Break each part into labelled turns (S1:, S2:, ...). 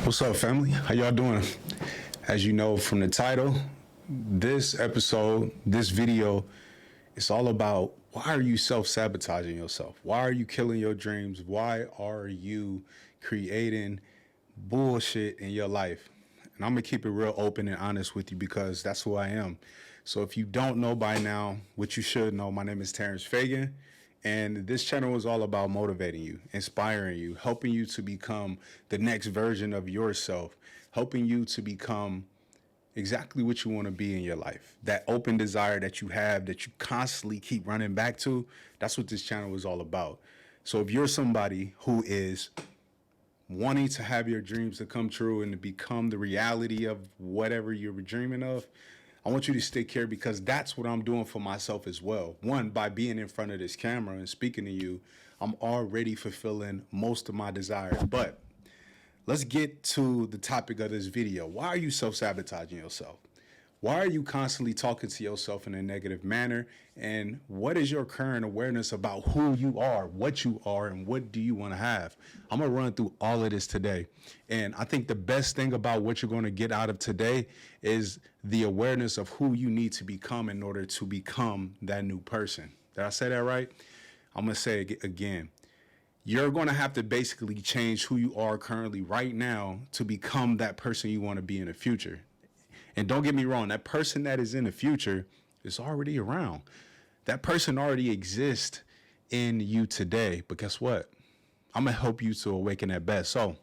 S1: What's up, family? How y'all doing? As you know from the title, this episode, this video, it's all about why are you self-sabotaging yourself? Why are you killing your dreams? Why are you creating bullshit in your life? And I'm gonna keep it real open and honest with you because that's who I am. So if you don't know by now, what you should know, my name is Terrence Feagin. And this channel is all about motivating you, inspiring you, helping you to become the next version of yourself, helping you to become exactly what you want to be in your life. That open desire that you have, that you constantly keep running back to, that's what this channel is all about. So if you're somebody who is wanting to have your dreams to come true and to become the reality of whatever you're dreaming of, I want you to stick here because that's what I'm doing for myself as well. One, by being in front of this camera and speaking to you, I'm already fulfilling most of my desires. But let's get to the topic of this video. Why are you self-sabotaging yourself? Why are you constantly talking to yourself in a negative manner? And what is your current awareness about who you are, what you are, and what do you want to have? I'm going to run through all of this today. And I think the best thing about what you're going to get out of today is the awareness of who you need to become in order to become that new person. Did I say that right? I'm going to say it again. You're going to have to basically change who you are currently right now to become that person you want to be in the future. And don't get me wrong, that person that is in the future is already around. That person already exists in you today. But guess what? I'm going to help you to awaken that best. So,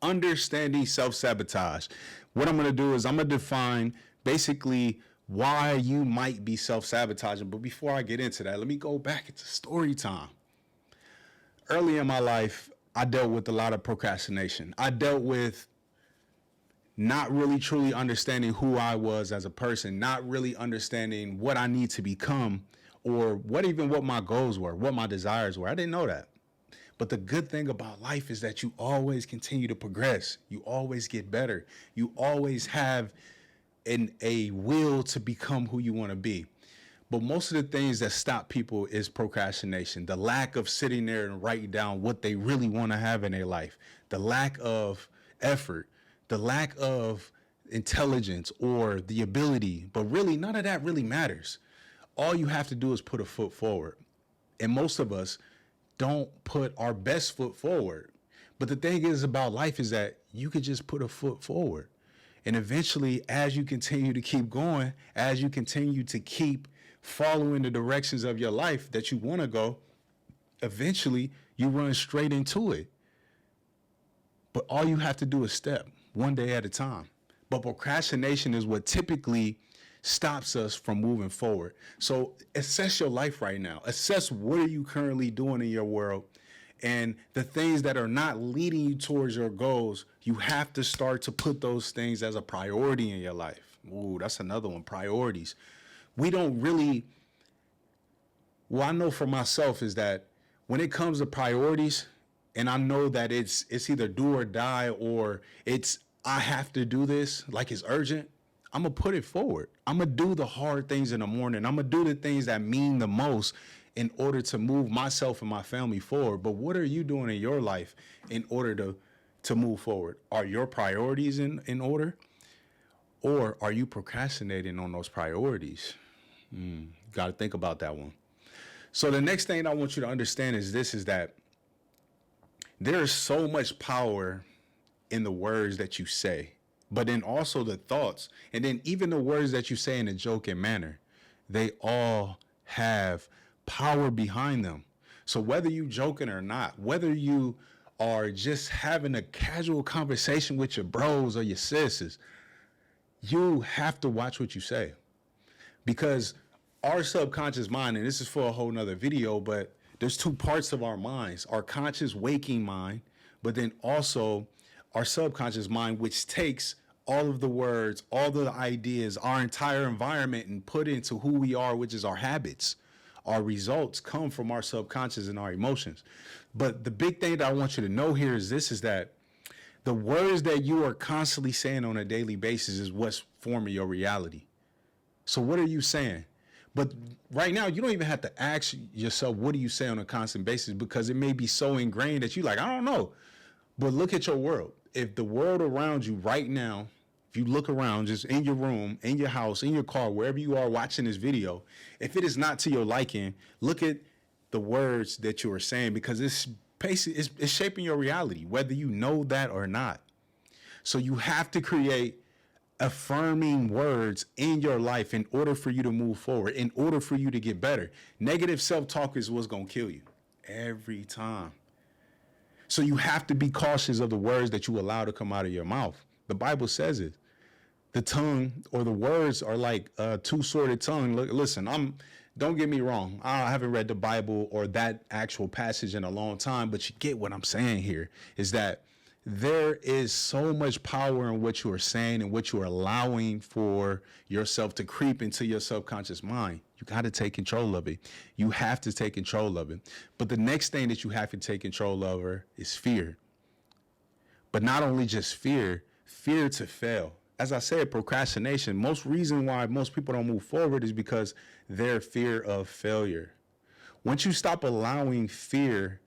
S1: understanding self-sabotage. What I'm going to do is I'm going to define basically why you might be self-sabotaging. But before I get into that, let me go back into story time. Early in my life, I dealt with a lot of procrastination. I dealt with not really truly understanding who I was as a person, not really understanding what I need to become or what my goals were, what my desires were. I didn't know that. But the good thing about life is that you always continue to progress. You always get better. You always have a will to become who you want to be. But most of the things that stop people is procrastination, the lack of sitting there and writing down what they really want to have in their life, the lack of effort, the lack of intelligence or the ability. But really, none of that really matters. All you have to do is put a foot forward. And most of us don't put our best foot forward. But the thing is about life is that you could just put a foot forward. And eventually, as you continue to keep going, as you continue to keep following the directions of your life that you want to go, eventually you run straight into it. But all you have to do is step one day at a time. But procrastination is what typically stops us from moving forward. So assess your life right now. Assess what are you currently doing in your world, and the things that are not leading you towards your goals, you have to start to put those things as a priority in your life. Ooh, that's another one, priorities. We don't really, I know for myself is that when it comes to priorities, and I know that it's either do or die or it's I have to do this, like it's urgent, I'm going to put it forward. I'm going to do the hard things in the morning. I'm going to do the things that mean the most in order to move myself and my family forward. But what are you doing in your life in order to move forward? Are your priorities in order? Or are you procrastinating on those priorities? Got to think about that one. So the next thing I want you to understand is this, is that there is so much power in the words that you say, but then also the thoughts, and then even the words that you say in a joking manner, they all have power behind them. So whether you joking or not, whether you are just having a casual conversation with your bros or your sisters, you have to watch what you say, because our subconscious mind, and this is for a whole nother video, but there's two parts of our minds, our conscious waking mind, but then also our subconscious mind, which takes all of the words, all of the ideas, our entire environment, and put into who we are, which is our habits. Our results come from our subconscious and our emotions. But the big thing that I want you to know here is this, is that the words that you are constantly saying on a daily basis is what's forming your reality. So what are you saying? But right now, you don't even have to ask yourself, what do you say on a constant basis? Because it may be so ingrained that you're like, I don't know. But look at your world. if the world around you right now, if you look around, just in your room, in your house, in your car, wherever you are watching this video, if it is not to your liking, look at the words that you are saying, because it's basically it's shaping your reality, whether you know that or not. So you have to create affirming words in your life in order for you to move forward, in order for you to get better. Negative self-talk is what's going to kill you every time. So you have to be cautious of the words that you allow to come out of your mouth. The Bible says it. The tongue or the words are like a two-sworded tongue. Listen, don't get me wrong. I haven't read the Bible or that actual passage in a long time, but you get what I'm saying here is that there is so much power in what you are saying and what you are allowing for yourself to creep into your subconscious mind. You got to take control of it. You have to take control of it. But the next thing that you have to take control over is fear. But not only just fear to fail. As I said, procrastination, most reason why most people don't move forward is because their fear of failure. Once you stop allowing fear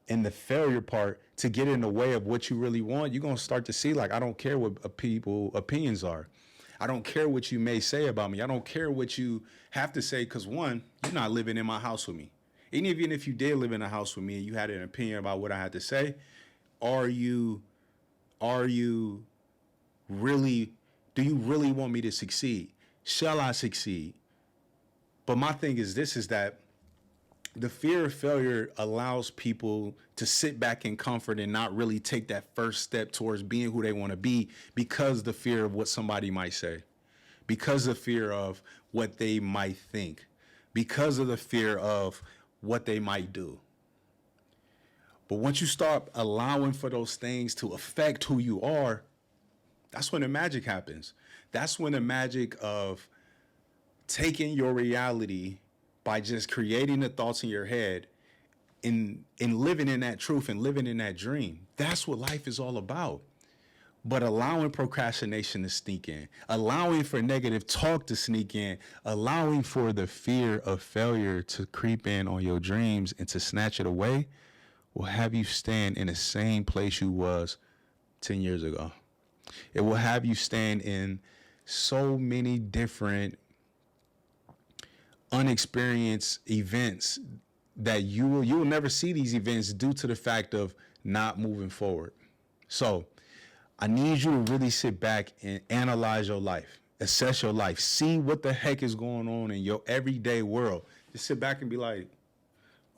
S1: and the failure part to get in the way of what you really want, you're going to start to see, like, I don't care what people's opinions are. I don't care what you may say about me. I don't care what you have to say, because one, you're not living in my house with me. Even if you did live in a house with me and you had an opinion about what I had to say, are you really, do you really want me to succeed? Shall I succeed? But my thing is this, is that the fear of failure allows people to sit back in comfort and not really take that first step towards being who they want to be, because the fear of what somebody might say, because of fear of what they might think, because of the fear of what they might do. But once you start allowing for those things to affect who you are, that's when the magic happens. That's when the magic of taking your reality by just creating the thoughts in your head and living in that truth and living in that dream. That's what life is all about. But allowing procrastination to sneak in, allowing for negative talk to sneak in, allowing for the fear of failure to creep in on your dreams and to snatch it away will have you stand in the same place you was 10 years ago. It will have you stand in so many different unexperienced events that you will never see these events due to the fact of not moving forward. So I need you to really sit back and analyze your life, assess your life, see what the heck is going on in your everyday world. Just sit back and be like,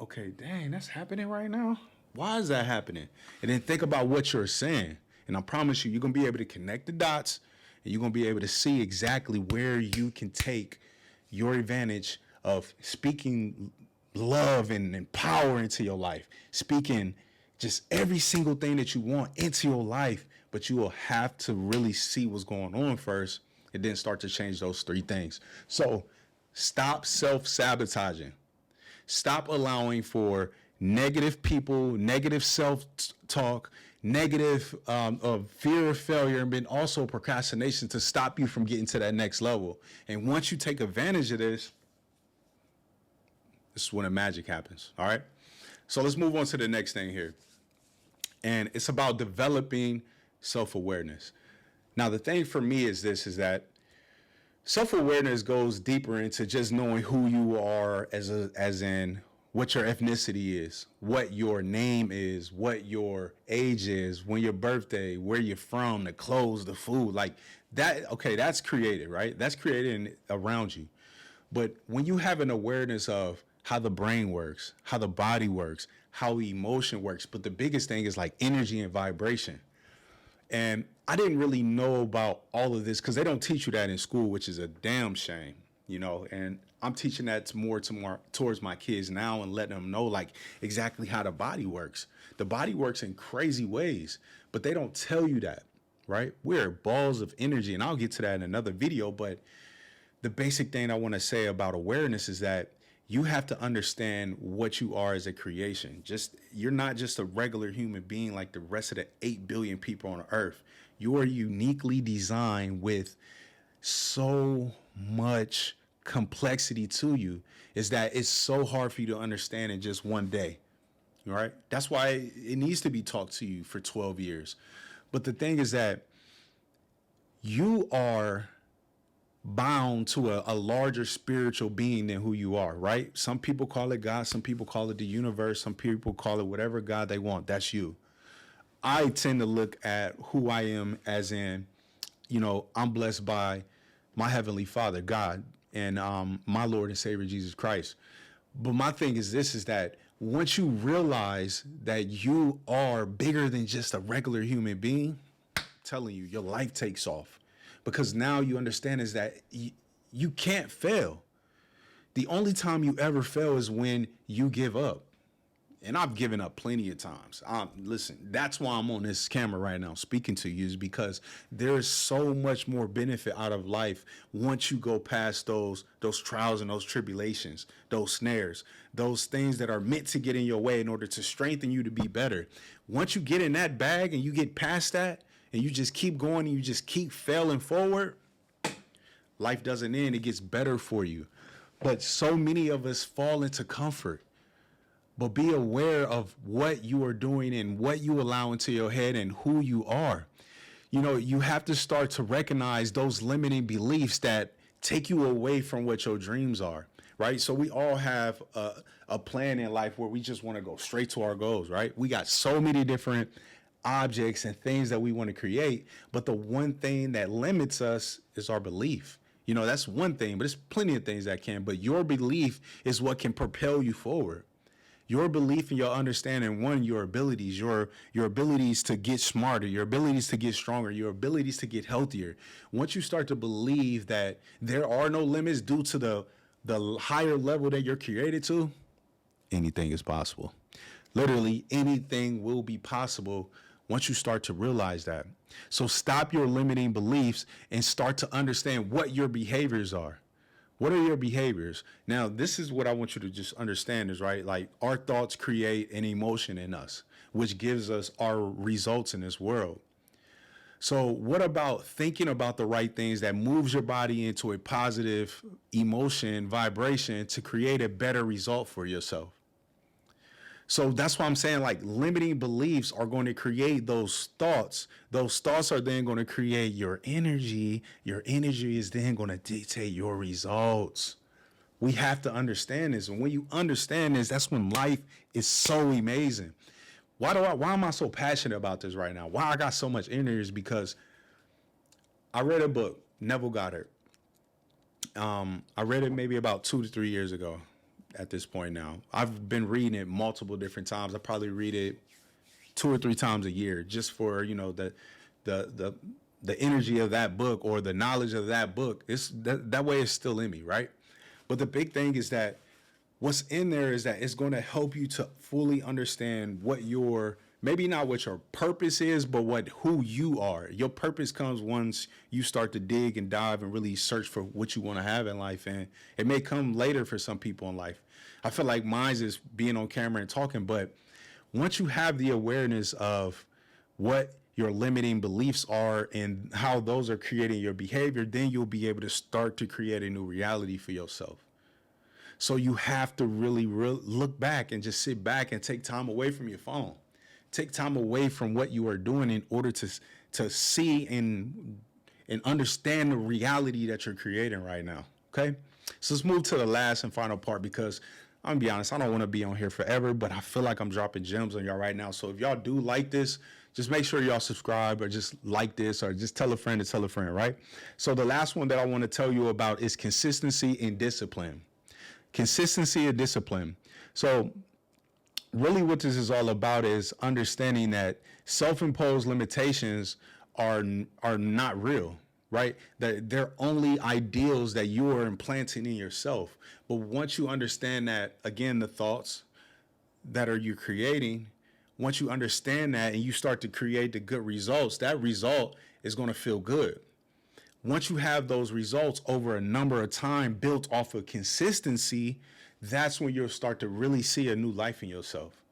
S1: okay, dang, that's happening right now. Why is that happening? And then think about what you're saying. And I promise you, you're going to be able to connect the dots, and you're going to be able to see exactly where you can take your advantage of speaking love and power into your life, speaking just every single thing that you want into your life. But you will have to really see what's going on first and then start to change those three things. So stop self-sabotaging. Stop allowing for negative people, negative self-talk, negative fear of failure, and then also procrastination to stop you from getting to that next level. And once you take advantage of this is when the magic happens. All right. So let's move on to the next thing here. And it's about developing self-awareness. Now, the thing for me is this, is that self-awareness goes deeper into just knowing who you are as in what your ethnicity is, what your name is, what your age is, when your birthday, where you're from, the clothes, the food, like that. Okay, that's created, right? That's created around you. But when you have an awareness of how the brain works, how the body works, how emotion works, but the biggest thing is like energy and vibration. And I didn't really know about all of this because they don't teach you that in school, which is a damn shame, you know. And I'm teaching that more towards my kids now and letting them know like exactly how the body works. The body works in crazy ways, but they don't tell you that, right? We're balls of energy, and I'll get to that in another video. But the basic thing I want to say about awareness is that you have to understand what you are as a creation. You're not just a regular human being like the rest of the 8 billion people on earth. You are uniquely designed with so much complexity to you, is that it's so hard for you to understand in just one day. All right. That's why it needs to be taught to you for 12 years. But the thing is that you are bound to a larger spiritual being than who you are, right? Some people call it God, some people call it the universe, some people call it whatever God they want. That's you. I tend to look at who I am as in, I'm blessed by my Heavenly Father, God, and my Lord and Savior, Jesus Christ. But my thing is this, is that once you realize that you are bigger than just a regular human being, I'm telling you, your life takes off. Because now you understand is that you can't fail. The only time you ever fail is when you give up. And I've given up plenty of times. Listen, that's why I'm on this camera right now speaking to you, is because there's so much more benefit out of life once you go past those trials and those tribulations, those snares, those things that are meant to get in your way in order to strengthen you to be better. Once you get in that bag and you get past that and you just keep going and you just keep failing forward, life doesn't end. It gets better for you. But so many of us fall into comfort. But be aware of what you are doing and what you allow into your head and who you are. You have to start to recognize those limiting beliefs that take you away from what your dreams are, right? So we all have a plan in life where we just want to go straight to our goals, right? We got so many different objects and things that we want to create, but the one thing that limits us is our belief. That's one thing, but there's plenty of things that can, but your belief is what can propel you forward. Your belief and your understanding, your abilities, your abilities to get smarter, your abilities to get stronger, your abilities to get healthier. Once you start to believe that there are no limits due to the higher level that you're created to, anything is possible. Literally anything will be possible once you start to realize that. So stop your limiting beliefs and start to understand what your behaviors are. What are your behaviors? Now, this is what I want you to just understand is, right, like our thoughts create an emotion in us, which gives us our results in this world. So what about thinking about the right things that moves your body into a positive emotion, vibration to create a better result for yourself? So that's why I'm saying, like, limiting beliefs are going to create those thoughts. Those thoughts are then going to create your energy. Your energy is then going to dictate your results. We have to understand this. And when you understand this, that's when life is so amazing. Why am I so passionate about this right now? Why I got so much energy is because I read a book, Neville Goddard. I read it maybe about 2 to 3 years ago. At this point now, I've been reading it multiple different times. I probably read it 2 or 3 times a year, just for the energy of that book or the knowledge of that book. It's that way it's still in me, right? But the big thing is that what's in there is that it's going to help you to fully understand what your, maybe not what your purpose is, but who you are. Your purpose comes once you start to dig and dive and really search for what you want to have in life. And it may come later for some people in life. I feel like mine is being on camera and talking, but once you have the awareness of what your limiting beliefs are and how those are creating your behavior, then you'll be able to start to create a new reality for yourself. So you have to really look back and just sit back and take time away from your phone. Take time away from what you are doing in order to see and understand the reality that you're creating right now. Okay? So let's move to the last and final part, because I'm gonna be honest, I don't want to be on here forever, but I feel like I'm dropping gems on y'all right now. So if y'all do like this, just make sure y'all subscribe or just like this or just tell a friend to tell a friend, right? So the last one that I want to tell you about is consistency and discipline. Consistency and discipline. So really what this is all about is understanding that self-imposed limitations are not real, right? That they're only ideals that you are implanting in yourself. But once you understand that, again, the thoughts that you're creating, once you understand that and you start to create the good results, that result is going to feel good. Once you have those results over a number of time built off of consistency, that's when you'll start to really see a new life in yourself.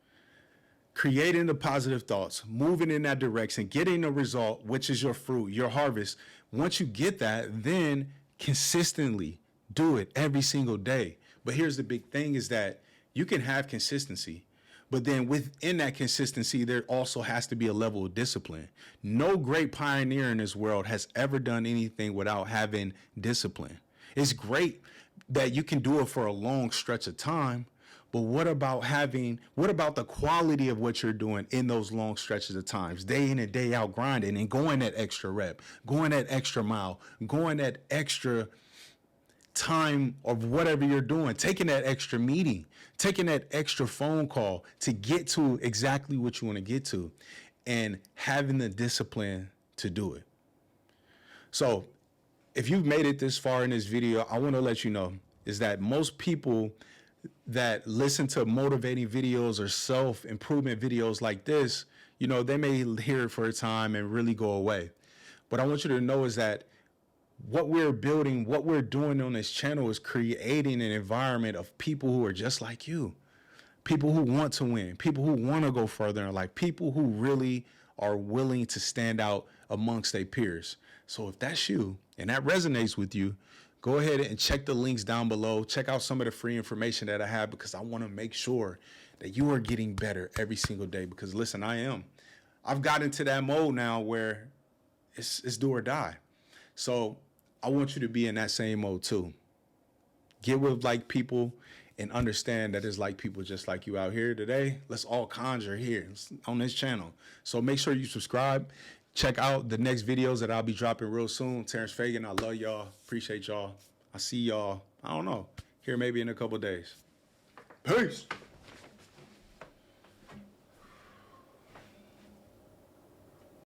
S1: Creating the positive thoughts, moving in that direction, getting a result, which is your fruit, your harvest. Once you get that, then consistently do it every single day. But here's the big thing is that you can have consistency, But then within that consistency, there also has to be a level of discipline. No great pioneer in this world has ever done anything without having discipline. It's great that you can do it for a long stretch of time, but what about the quality of what you're doing in those long stretches of times, day in and day out grinding and going that extra rep, going that extra mile, going that extra time of whatever you're doing, taking that extra meeting, taking that extra phone call to get to exactly what you want to get to, and having the discipline to do it. So if you've made it this far in this video, I want to let you know is that most people that listen to motivating videos or self-improvement videos like this, they may hear it for a time and really go away. But I want you to know is that what we're building, what we're doing on this channel is creating an environment of people who are just like you, people who want to win, people who want to go further in life, people who really are willing to stand out amongst their peers. So if that's you and that resonates with you, go ahead and check the links down below. Check out some of the free information that I have, because I want to make sure that you are getting better every single day. Because listen, I've gotten into that mode now where it's do or die. So I want you to be in that same mode too. Get with like people and understand that it's like people just like you out here today. Let's all conjure here on this channel. So make sure you subscribe. Check out the next videos that I'll be dropping real soon. Terrence Feagin, I love y'all. Appreciate y'all. I see y'all, I don't know, here maybe in a couple days. Peace.